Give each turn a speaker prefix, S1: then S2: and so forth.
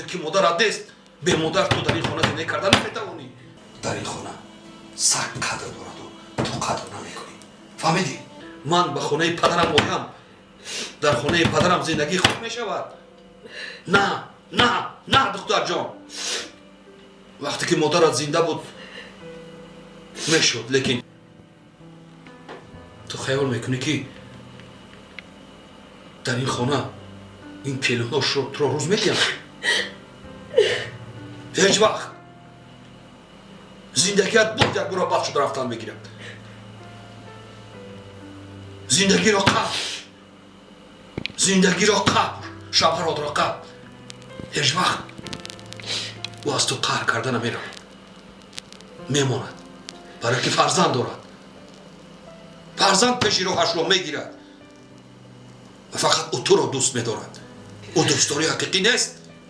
S1: وقتی که مادرت نیست به مادر تو در این خانه زندگی کردن نمیتوانی. در این خانه سگ قدر دارد و تو قدر نمیکنی. فهمیدی؟ من به خانه پدرم آیم، در خانه پدرم زندگی خوب میشود. نه نه نه دختر جان، وقتی که مادرت زنده بود میشد، لیکن تو خیال میکنی که در این خانه این پیلوهاش رو تو روز میگم؟ هیچ وقت. زندگیت بود یک برو بخش شد رفتن بگیرم. زندگی را قبر، زندگی را قبر، شبهرات را قبر. هیچ وقت او از تو قهر کرده نمیرم، میماند، برای که فرزند دارد. فرزند پیش روحش را میگیرد و فقط او تو را دوست میدارد. او دوستداری حقیقی نیست.